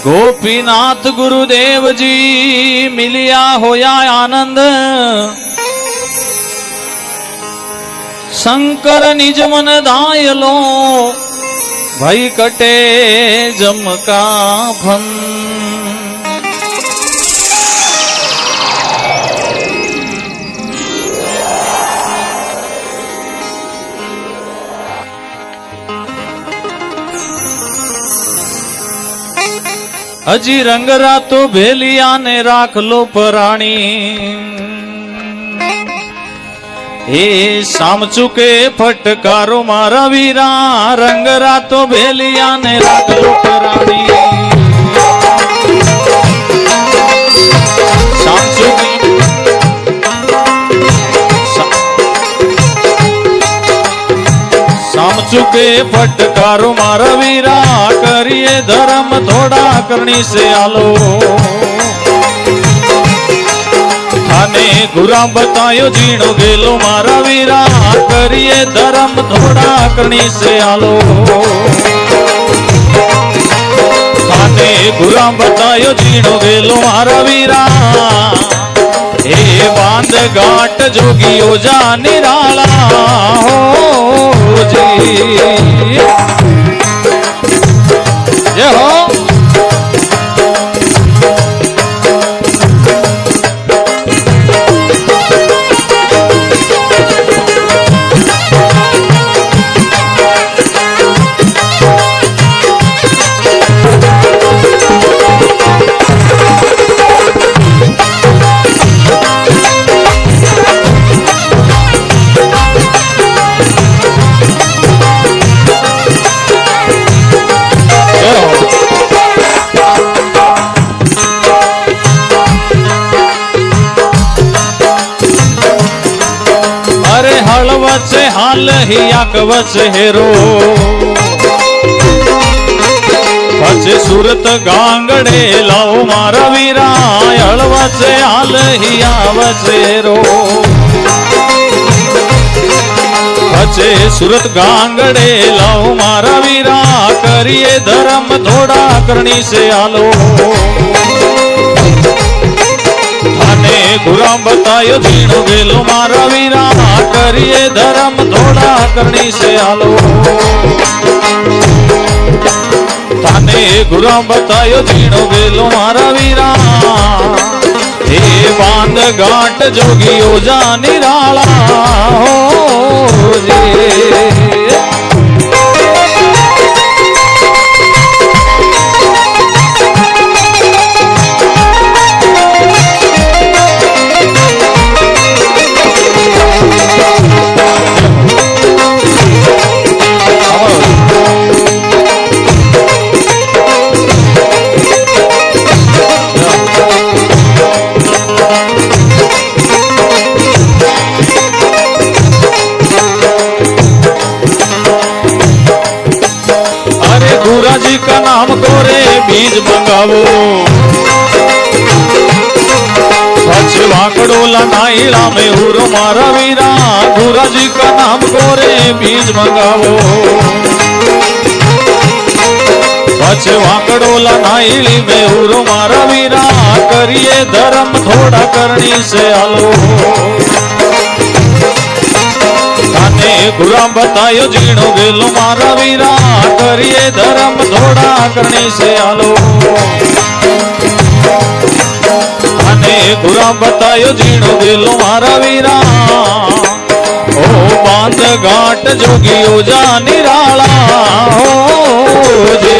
गोपीनाथ गुरुदेव जी मिलिया होया आनंद, शंकर निज मन धायलो भई कटे जम का फन। हजी रंग रातो भेलिया ने राख लो पराणी, हे शाम चुके फटकारो मारा वीरा, रंग रातो भेलिया ने राख लो पराणी। शाम चुके फटकारो मारा वीरा, करिए धर्म थोड़ा करनी से आलो। थाने गुरा बतायो जीणो गेलो मारा वीरा, करिए धर्म थोड़ा करनी से आलो। थाने गुरा बतायो जीणो गेलो मारा वीरा, हे बांध घाट जोगियो जा निराला हो जी। जय हो। वचे हाल ही आकवच हेरो, वचे सूरत गांगड़े लाओ मारा वीरा, वचे हाल ही आवच हेरो। वचे सूरत गांगड़े लाओ मारा वीरा, करिए धर्म थोड़ा करनी से आलो। थाने गुरा बतायो जीणो गेलो मारा वीरा, करिए धर्म थोड़ा करनी से आलो। थाने गुरा बतायो जीणो गेलो मारा वीरा, हे बांध घाट जोगियो जा निराला हो जी। जी का नाम कोरे बीज मंगावो, वाकड़ोला नाईला में उरो मारा वीरा, गुरा जी का नाम कोरे बीज मंगावो। वाकड़ोला नाईली में उरो मारा वीरा, करिए धर्म थोड़ा करनी से आलो। थाने गुरा बतायो जीणो गेलो मारा वीरा, करिए धर्म थोड़ा करनी से आलो। थाने गुरा बतायो जीणो गेलो मारा वीरा, ओ बांध घाट जोगियो जा निराला हो जे।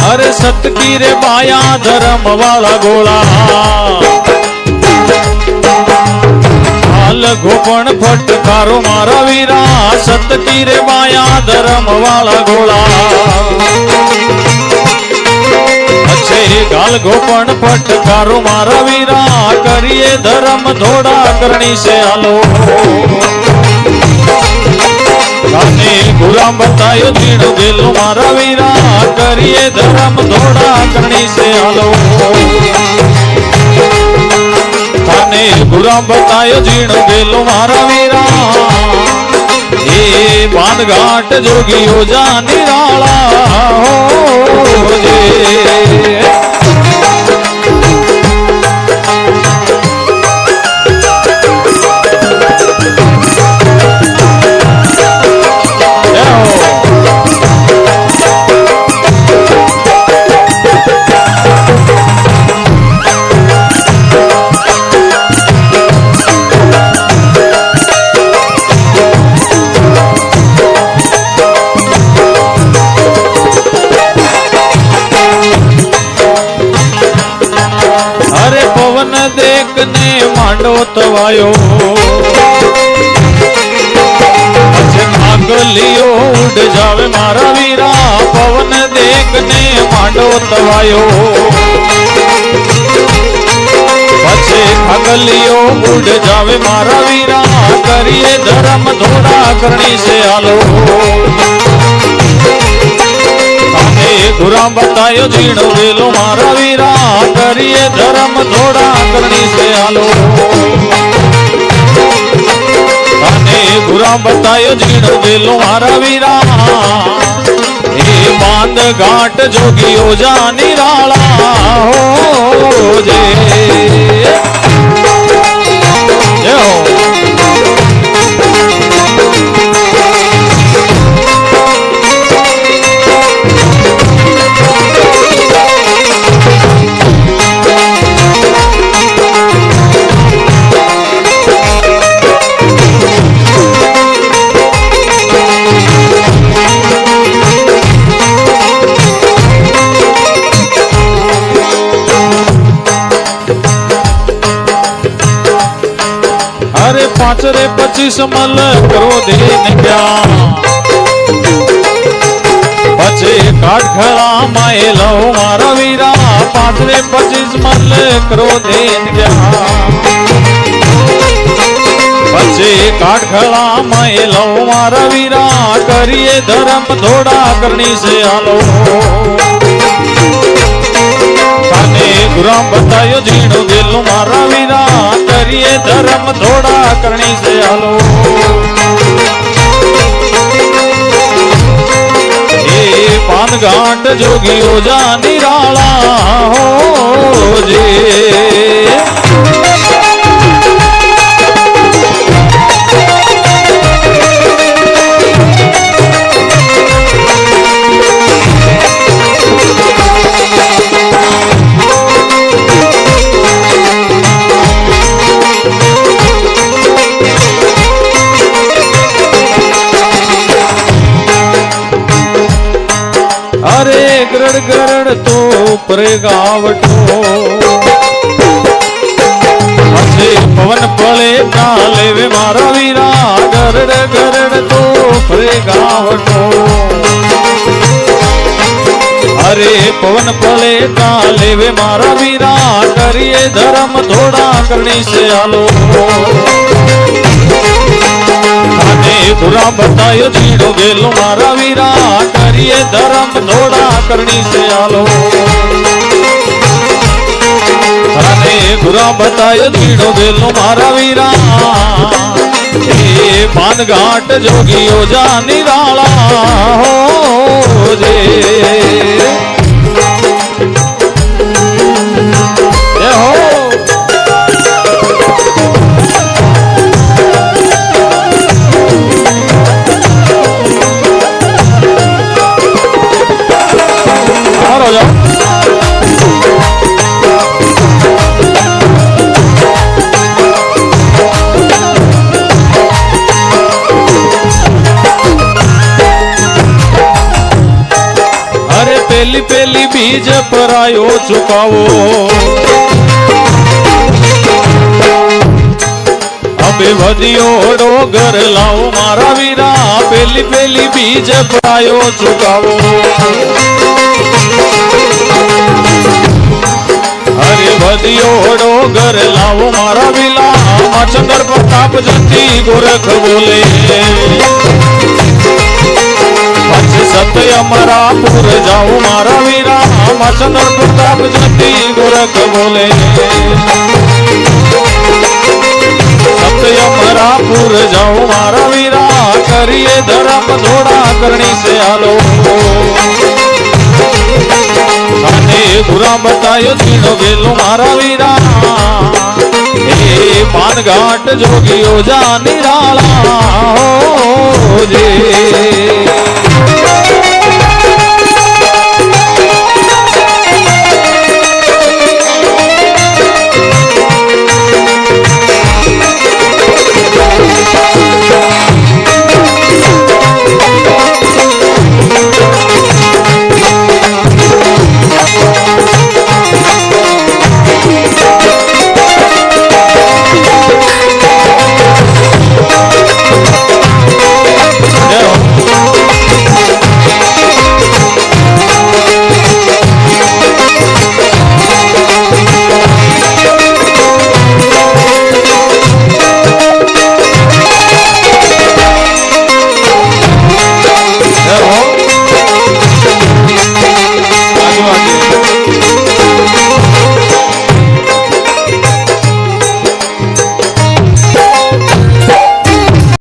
अरे सतकी रे बाया धर्म वाला गोला, हाल घोपण फटकारो मारा वीरा, सतकी रे बाया धर्म वाला गोला। પછી ગાલ ગોપણ ફટકારો મારા વીરા કરીએ ધર્મ થોડા કરણી છે હાલો કાને ગુલામ બતાયો જીણો ગેલો મારા વીરા કરીએ ધર્મ થોડા કરણી છે હાલો કાને ગુલામ બતાયો જીણો ગેલો મારા વીરા એ બાંધ ઘાટ જોગીઓ જા નિરાળા હોજે દેખને માંડો તવાયો આગલિયો ઉડ જાવે મારા વીરા પવન દેખને માંડો તવાયો પછી આગલિયો ઉડ જાવે મારા વીરા કરીએ ધર્મ થોડા કરણી છે હાલો ગુરામ બતાયો જીણો વેલો મારા વીરા કરીએ ધર્મ થોડા કરણી છે હાલો અને ગુરામ બતાયો જીણો વેલો મારા વીરા એ બાંધ ઘાટ જોગીઓ જા નિરાળા હોજે જય હો पाचरे 25 मल क्रोधे निकळ्या पछे काठखळा माए लव मारा वीरा पाचरे 25 मल क्रोधे निकळ्या पछे काठखळा माए लव मारा वीरा करिए धर्म थोड़ा करणी से हालो काने गुराम बतायो जीणो गेलो मारा वीरा करिए धर्म थोड़ा करणी से हालो ए पान घाट जोगियो जा निराळा होजे अरे गरड़ गरड़ तो परे गावटो अच्छे पवन पले डाले वे मारा वीरा गरड़ गरड़ तो परे गावटो अरे पवन पले डाले वे मारा वीरा करिए धर्म थोड़ा करणी से हालो गुराम बतायो जीणो गेलो मारा वीरा करिए धर्म थोड़ा करणी से हालो गुराम बतायो जीणो गेलो मारा वीरा ए पान घाट जोगियो जा निराळा होजे पेली पेली बीज परायो चुकावो अबे वधियो डोगर लाओ मारा वीरा पेली पेली बीज परायो चुकावो હરે ભદિયોડો ઘર લાવો મારા વિલા ચંદ્ર પ્રતાપ જતી ગોરખ બોલે સત્ય અમરાપુર જાઉં મારા વીરા ચંદ્ર પ્રતાપ જતી ગોરખ બોલે સત્ય અમરાપુર જાઉં મારા વીરા કરીએ ધરમ થોડા કરણી સે હાલો અને ગુરા બતાયો તીનો વેલો મારા વીરા એ પાનઘાટ જોગીઓ જા નિરાળા હો જે